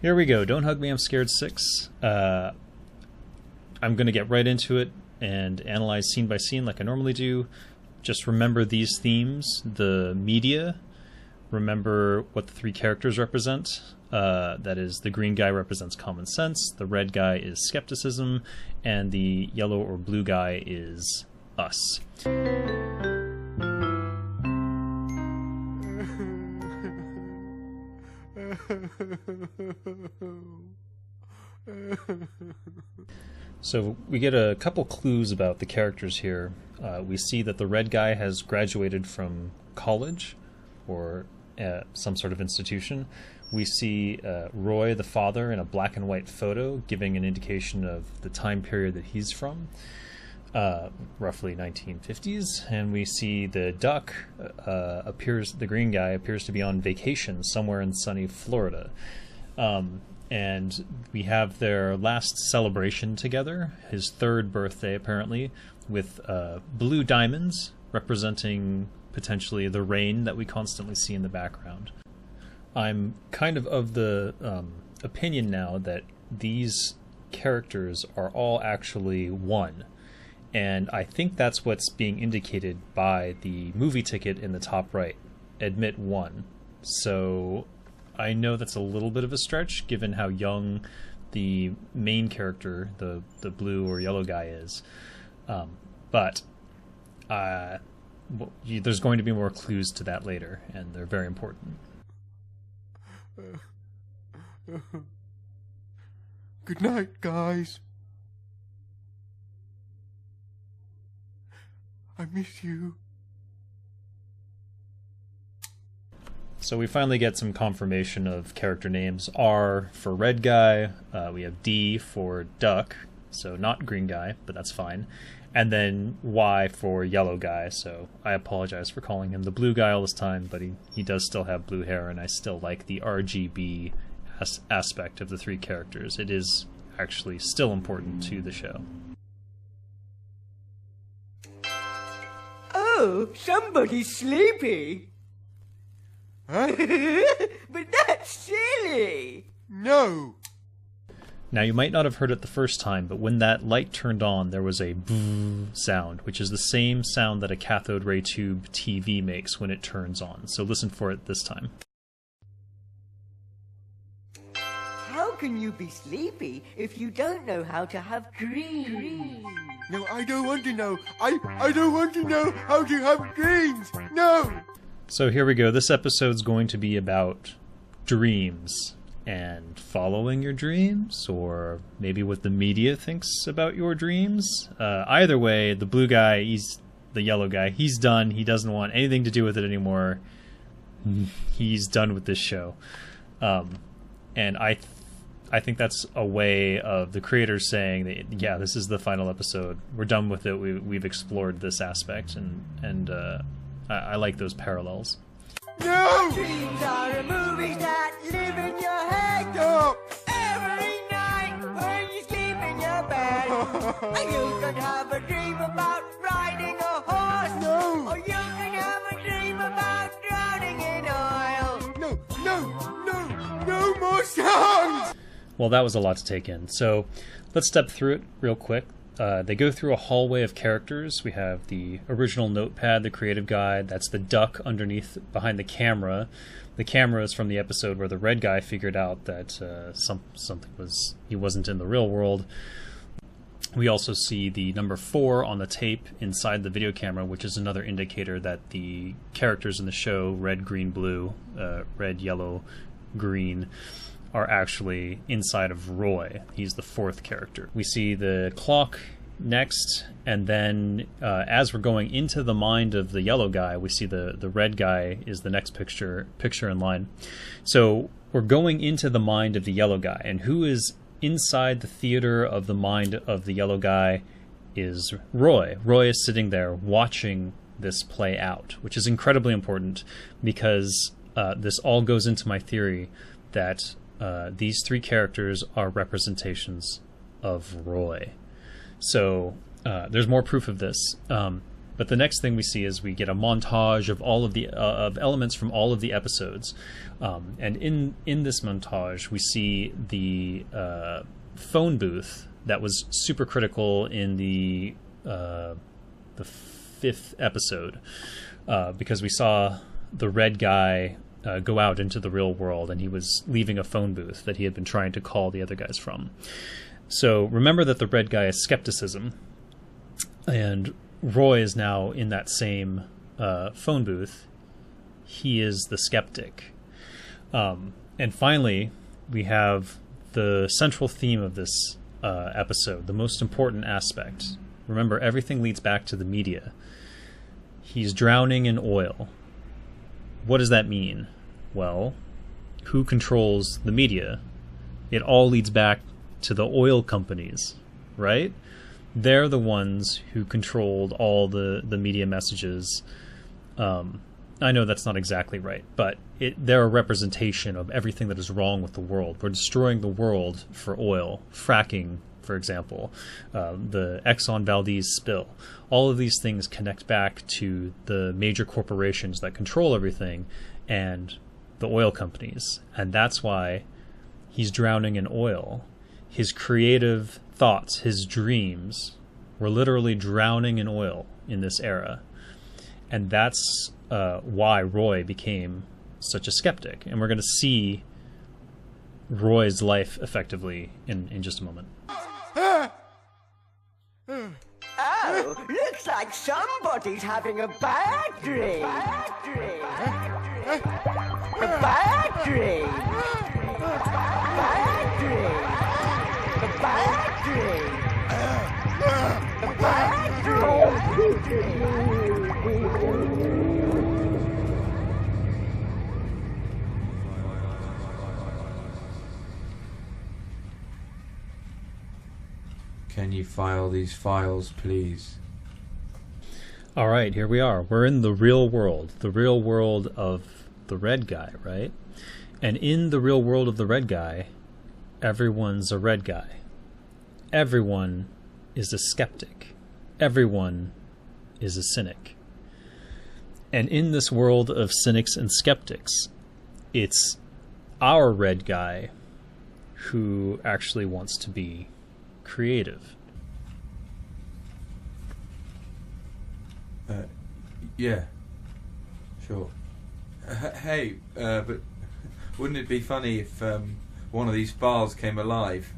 Here we go. Don't Hug Me, I'm Scared 6. I'm going to get right into it and analyze scene by scene like I normally do. Just remember these themes, the media, remember what the three characters represent. That is, the green guy represents common sense, the red guy is skepticism, and the yellow or blue guy is us. So we get a couple clues about the characters here. We see that the red guy has graduated from college or some sort of institution. We see Roy, the father, in a black and white photo, giving an indication of the time period that he's from, roughly 1950s. And we see the duck the green guy appears to be on vacation somewhere in sunny Florida. And we have their last celebration together, his third birthday apparently, with blue diamonds representing potentially the rain that we constantly see in the background. I'm kind of the opinion now that these characters are all actually one. And I think that's what's being indicated by the movie ticket in the top right. Admit one. So I know that's a little bit of a stretch given how young the main character, the blue or yellow guy, is. But there's going to be more clues to that later, and they're very important. Good night, guys. I miss you. So we finally get some confirmation of character names. R for red guy, we have D for duck, so not green guy, but that's fine. And then Y for yellow guy, so I apologize for calling him the blue guy all this time, but he does still have blue hair, and I still like the RGB aspect of the three characters. It is actually still important to the show. Oh, somebody's sleepy. Huh? But that's silly. No. Now, you might not have heard it the first time, but when that light turned on, there was a boom sound, which is the same sound that a cathode ray tube TV makes when it turns on. So listen for it this time. How can you be sleepy if you don't know how to have dreams? No, I don't want to know. I don't want to know how to have dreams. No. So here we go. This episode's going to be about dreams and following your dreams, or maybe what the media thinks about your dreams. Either way, the blue guy, the yellow guy, he's done. He doesn't want anything to do with it anymore. He's done with this show. And I think that's a way of the creators saying that, yeah, this is the final episode. We're done with it. We've explored this aspect, and I like those parallels. No. Dreams are movies that live in your head. Stop. Every night when you sleep in your bed. You could have a dream about riding a horse. No. Or you could have a dream about drowning in oil. No more songs. Well, that was a lot to take in. So let's step through it real quick. They go through a hallway of characters. We have the original notepad, the creative guide. That's the duck underneath, behind the camera. The camera is from the episode where the red guy figured out that he wasn't in the real world. We also see the number 4 on the tape inside the video camera, which is another indicator that the characters in the show, red, green, blue, red, yellow, green, are actually inside of Roy. He's the 4th character. We see the clock next, and then as we're going into the mind of the yellow guy, we see the red guy is the next picture in line. So we're going into the mind of the yellow guy, and who is inside the theater of the mind of the yellow guy is Roy. Roy is sitting there watching this play out, which is incredibly important because this all goes into my theory that these three characters are representations of Roy. So there's more proof of this. But the next thing we see is we get a montage of all of the of elements from all of the episodes, and in this montage we see the phone booth that was super critical in the 5th episode, because we saw the red guy go out into the real world, and he was leaving a phone booth that he had been trying to call the other guys from. So remember that the red guy is skepticism, and Roy is now in that same phone booth. He is the skeptic. And finally, we have the central theme of this episode, the most important aspect. Remember, everything leads back to the media. He's drowning in oil. What does that mean? Well, who controls the media? It all leads back to the oil companies, right? They're the ones who controlled all the media messages. I know that's not exactly right, but they're a representation of everything that is wrong with the world. We're destroying the world for oil, fracking, for example, the Exxon Valdez spill. All of these things connect back to the major corporations that control everything and the oil companies. And that's why he's drowning in oil. His creative thoughts, his dreams, were literally drowning in oil in this era. And that's why Roy became such a skeptic. And we're going to see Roy's life effectively in just a moment. Oh, looks like somebody's having a bad dream. Bad dream. A bad dream. Bad dream. A bad dream. A bad Can you file these files, please? All right, here we are. We're in the real world of the red guy, right? And in the real world of the red guy, everyone's a red guy. Everyone is a skeptic. Everyone is a cynic. And in this world of cynics and skeptics, it's our red guy who actually wants to be creative. Yeah, sure. Hey, but wouldn't it be funny if one of these files came alive?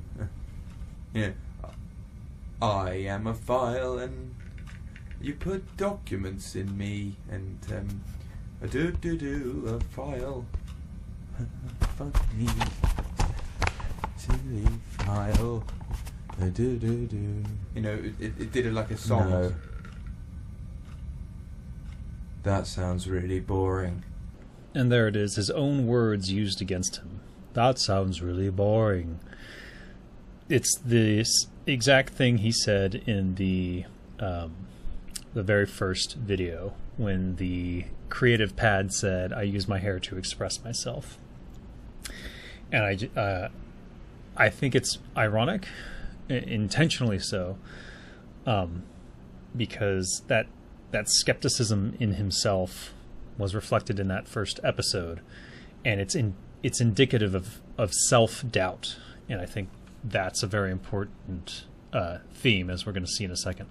Yeah, I am a file, and you put documents in me, and a a file. Funny, silly file. You know, it did it like a song. No. That sounds really boring. And there it is, his own words used against him. That sounds really boring. It's this exact thing he said in the very first video, when the creative pad said, "I use my hair to express myself." And I think it's ironic, intentionally so, because that skepticism in himself was reflected in that first episode, and it's indicative of self-doubt, and I think that's a very important theme, as we're going to see in a second.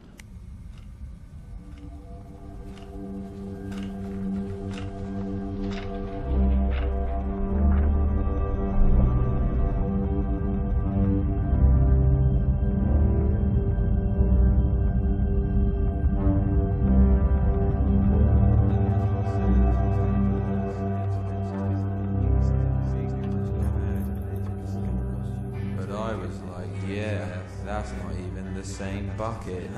Bucket,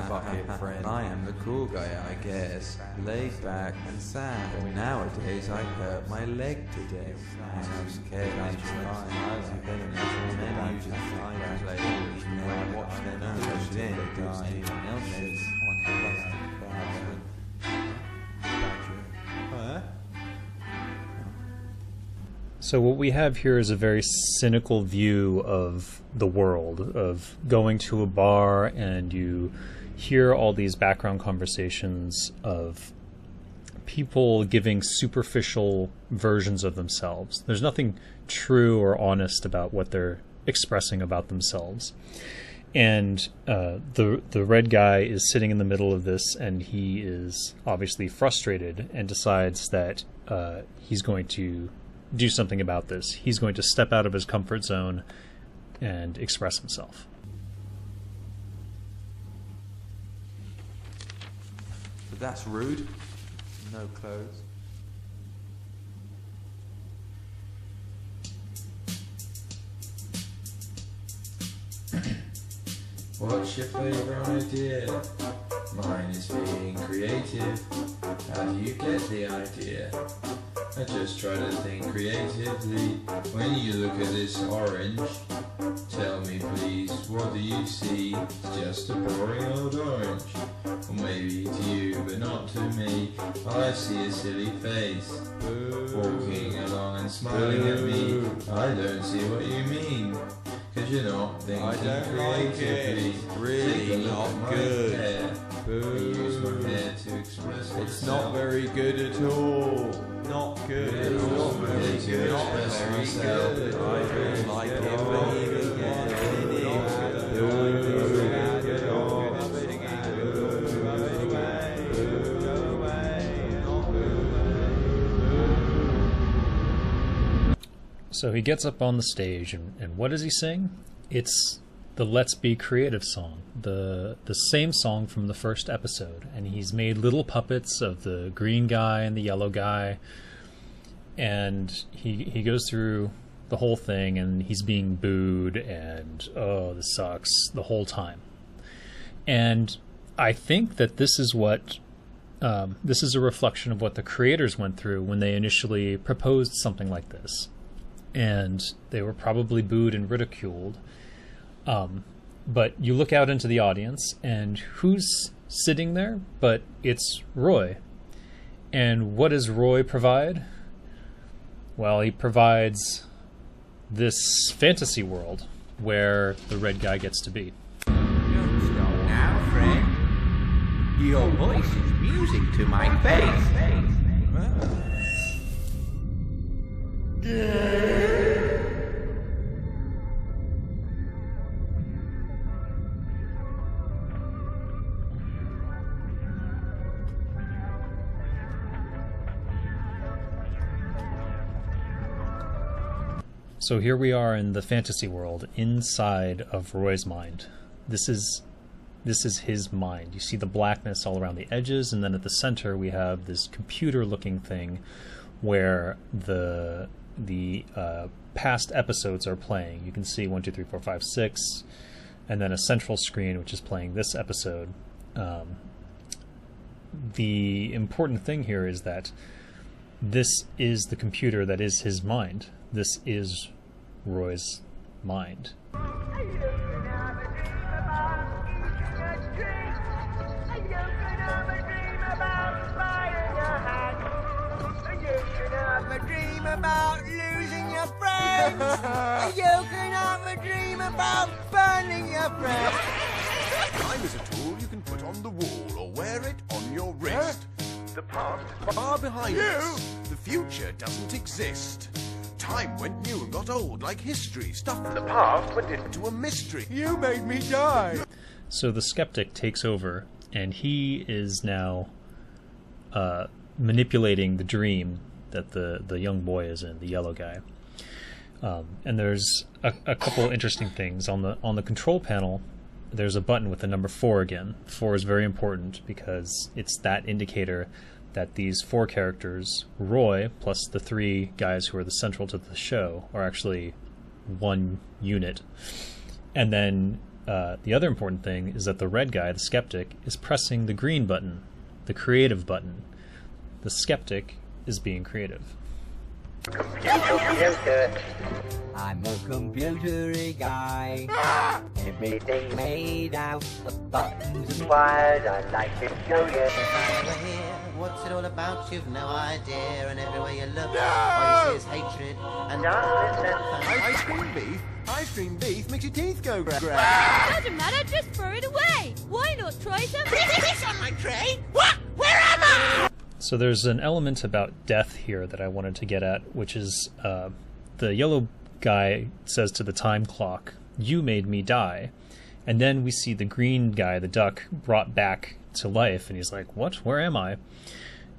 bucket friend. I am the cool guy, I guess. Laid back and sad. And nowadays I hurt my leg today. And I'm scared I'm fine. I've been in many just fine. When I watch them touch in, anyone else's. So what we have here is a very cynical view of the world, of going to a bar and you hear all these background conversations of people giving superficial versions of themselves. There's nothing true or honest about what they're expressing about themselves. And the red guy is sitting in the middle of this, and he is obviously frustrated and decides that he's going to do something about this. He's going to step out of his comfort zone and express himself. But that's rude. No clothes. What's your favourite idea? Mine is being creative. How do you get the idea? I just try to think creatively. When you look at this orange, tell me please, what do you see? It's just a boring old orange. Or maybe to you, but not to me. I see a silly face, walking along and smiling at me. I don't see what you mean. 'Cause you're not thinking creatively. Really not good. Hair. I use my hair to express It's not very good at all. Not good at all. Not very good. I don't like it. So he gets up on the stage, and what does he sing? It's the Let's Be Creative song, the same song from the first episode. And he's made little puppets of the green guy and the yellow guy. And he goes through the whole thing, and he's being booed, and oh, this sucks, the whole time. And I think that this is what this is a reflection of what the creators went through when they initially proposed something like this. And they were probably booed and ridiculed. But you look out into the audience, and who's sitting there? But it's Roy. And what does Roy provide? Well, he provides this fantasy world where the red guy gets to be. Don't stop now, friend. Your voice is music to my face. So here we are in the fantasy world, inside of Roy's mind. This is his mind. You see the blackness all around the edges, and then at the center we have this computer-looking thing where the past episodes are playing. You can see 1, 2, 3, 4, 5, 6, and then a central screen which is playing this episode. The important thing here is that this is the computer that is his mind. This is Roy's mind. A dream about losing your friends. You can have a dream about burning your friends. Time is a tool you can put on the wall or wear it on your wrist. The past is far behind us. The future doesn't exist. Time went new and got old like history. Stuff from the past went into a mystery. You made me die. So the skeptic takes over, and he is now manipulating the dream that the young boy is in, the yellow guy. And there's a couple interesting things on the control panel. There's a button with the number 4 again. 4 is very important because it's that indicator that these 4 characters, Roy plus the 3 guys who are the central to the show, are actually one unit. And then the other important thing is that the red guy, the skeptic, is pressing the green button, the creative button. The skeptic is being creative. I'm a computery guy. Everything made out of buttons and wires. I'd like to show you. What's it all about? You've no idea. And everywhere you look, all you see is hatred and darkness and fun. cream beef? Ice cream beef makes your teeth go gra. Doesn't matter, just throw it away. Why not try some? Fish on my tray? What? Where am I? So there's an element about death here that I wanted to get at, which is the yellow guy says to the time clock, "You made me die." And then we see the green guy, the duck, brought back to life, and he's like, "What? Where am I?"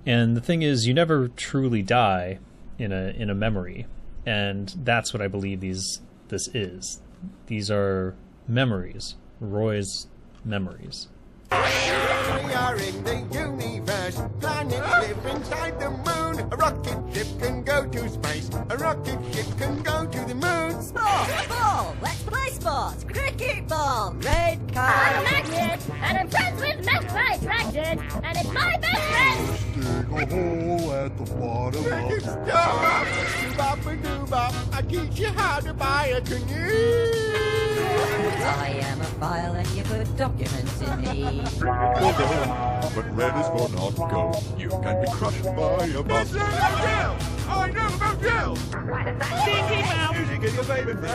And the thing is, you never truly die in a memory, and that's what I believe this is. These are memories, Roy's memories. We are in the universe. Planets live inside the moon. A rocket ship can go to space. A rocket ship can go to the moon. Sport! Ball! Let's play sports! Cricket ball! Red I'm a card! magnet, and I'm friends with men by attraction, and it's my best friend! Dig a hole at the bottom of stop. Doobop-a-doobop. I teach you how to buy a canoe. I am a file and you put documents in me. But red is for not go. You can be crushed by a bus. I know about jail. Dinky Mouse. Music is your favorite thing.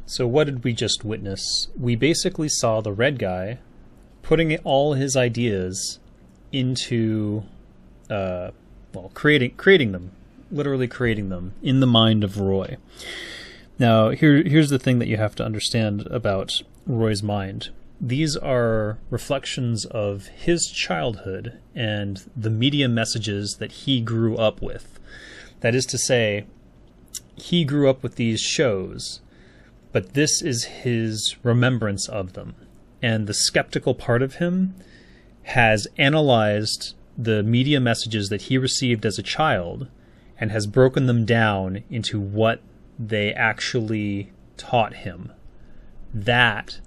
So what did we just witness? We basically saw the red guy putting all his ideas into, creating them, literally creating them in the mind of Roy. Now, here's the thing that you have to understand about Roy's mind. These are reflections of his childhood and the media messages that he grew up with. That is to say, he grew up with these shows, but this is his remembrance of them. And the skeptical part of him has analyzed the media messages that he received as a child and has broken them down into what they actually taught him. That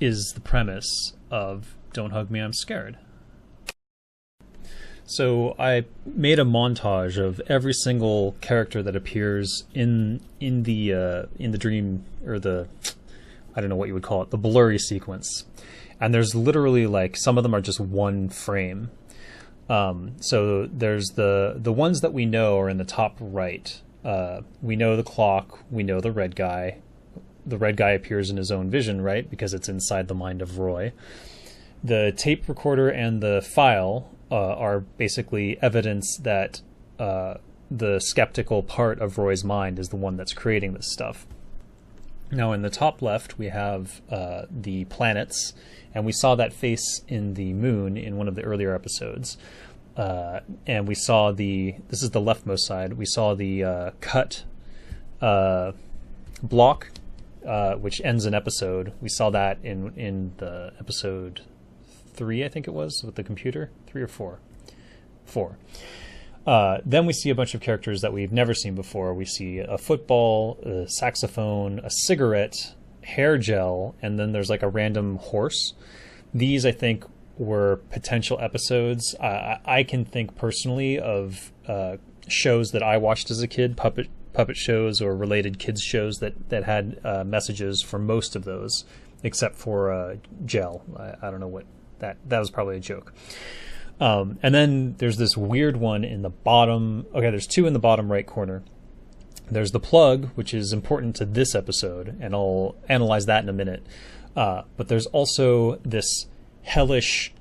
is the premise of Don't Hug Me, I'm Scared. So I made a montage of every single character that appears in the dream, or the, I don't know what you would call it, the blurry sequence. And there's literally, like, some of them are just one frame. So there's the ones that we know are in the top right. We know the clock, we know the red guy. The red guy appears in his own vision, right? Because it's inside the mind of Roy. The tape recorder and the file are basically evidence that the skeptical part of Roy's mind is the one that's creating this stuff. Now, in the top left, we have the planets, and we saw that face in the moon in one of the earlier episodes. And we saw this is the leftmost side, we saw the cut block, which ends an episode. We saw that in the episode 3, I think it was, with the computer. 3 or 4? 4. Then we see a bunch of characters that we've never seen before. We see a football, a saxophone, a cigarette, hair gel, and then there's like a random horse. These, I think, were potential episodes. I can think personally of shows that I watched as a kid, puppet shows or related kids shows that had messages for most of those, except for gel. I don't know what that was, probably a joke. And then there's this weird one in the bottom. Okay, there's 2 in the bottom right corner. There's the plug, which is important to this episode, and I'll analyze that in a minute. But there's also this hellish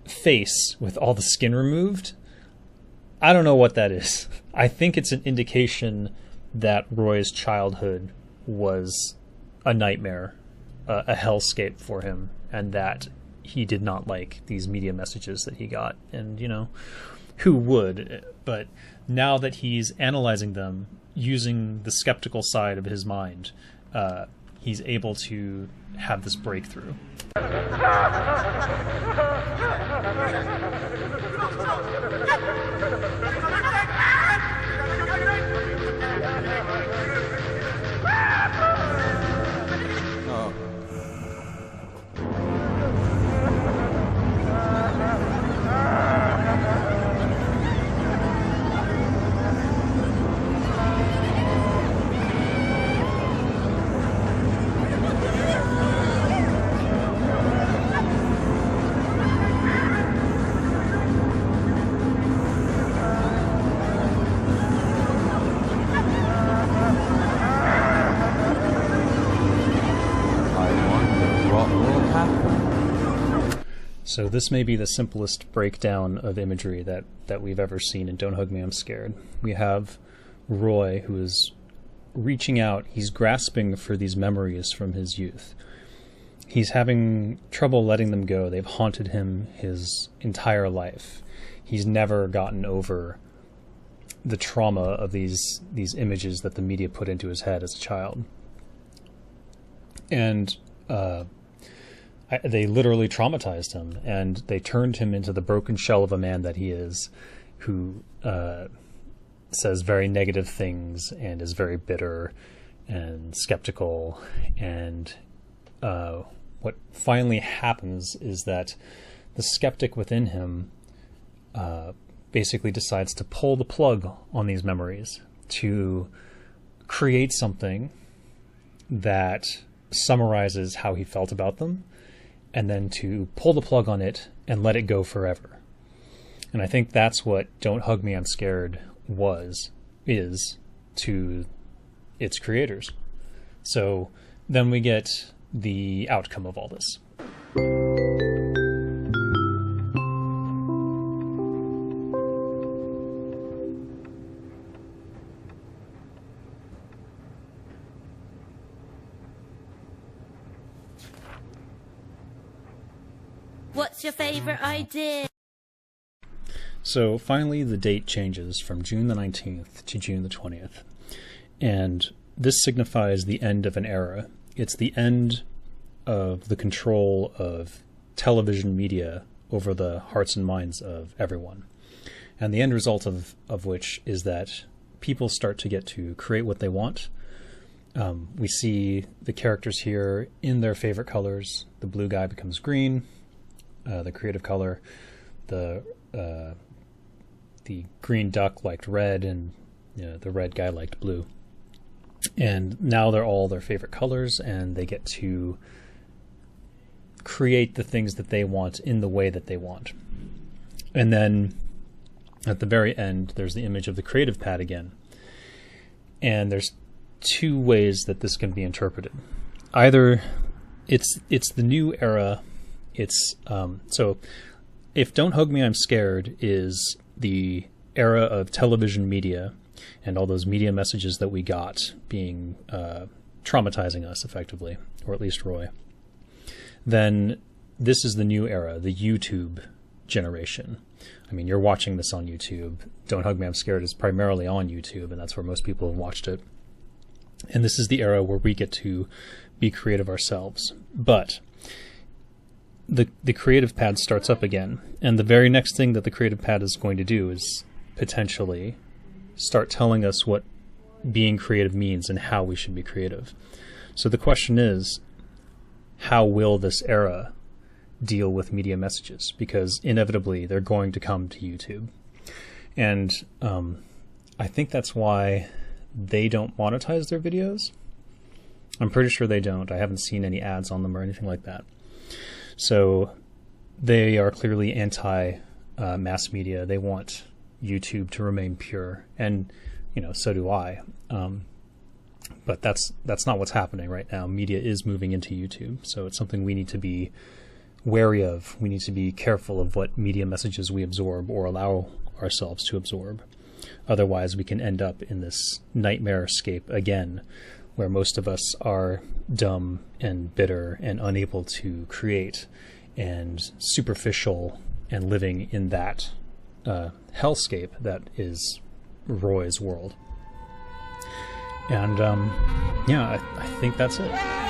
face with all the skin removed. I don't know what that is. I think it's an indication that Roy's childhood was a nightmare, a hellscape for him, and that he did not like these media messages that he got. And, you know, who would? But now that he's analyzing them using the skeptical side of his mind, he's able to have this breakthrough. So this may be the simplest breakdown of imagery that we've ever seen in Don't Hug Me, I'm Scared. We have Roy, who is reaching out, he's grasping for these memories from his youth. He's having trouble letting them go. They've haunted him his entire life. He's never gotten over the trauma of these images that the media put into his head as a child. And they literally traumatized him, and they turned him into the broken shell of a man that he is, who says very negative things and is very bitter and skeptical. And what finally happens is that the skeptic within him basically decides to pull the plug on these memories, to create something that summarizes how he felt about them, and then to pull the plug on it and let it go forever. And I think that's what Don't Hug Me, I'm Scared is to its creators. So then we get the outcome of all this. What's your favorite idea? So finally the date changes from June the 19th to June the 20th. And this signifies the end of an era. It's the end of the control of television media over the hearts and minds of everyone. And the end result of which is that people start to get to create what they want. We see the characters here in their favorite colors. The blue guy becomes green, the creative color. The green duck liked red, and the red guy liked blue. And now they're all their favorite colors, and they get to create the things that they want in the way that they want. And then at the very end, there's the image of the creative pad again. And there's two ways that this can be interpreted. Either it's the new era. It's so if Don't Hug Me, I'm Scared is the era of television media and all those media messages that we got being traumatizing us effectively, or at least Roy, then this is the new era, the YouTube generation. I mean, you're watching this on YouTube. Don't Hug Me, I'm Scared is primarily on YouTube, and that's where most people have watched it. And this is the era where we get to be creative ourselves. But the creative pad starts up again, and the very next thing that the creative pad is going to do is potentially start telling us what being creative means and how we should be creative. So the question is, how will this era deal with media messages? Because inevitably they're going to come to YouTube. And I think that's why they don't monetize their videos. I'm pretty sure they don't. I haven't seen any ads on them or anything like that. So they are clearly anti-mass media. They want YouTube to remain pure, and so do I. But that's not what's happening right now. Media is moving into YouTube, so it's something we need to be wary of. We need to be careful of what media messages we absorb or allow ourselves to absorb. Otherwise, we can end up in this nightmare scape again, where most of us are dumb and bitter and unable to create and superficial and living in that hellscape that is Roy's world. And yeah, I think that's it.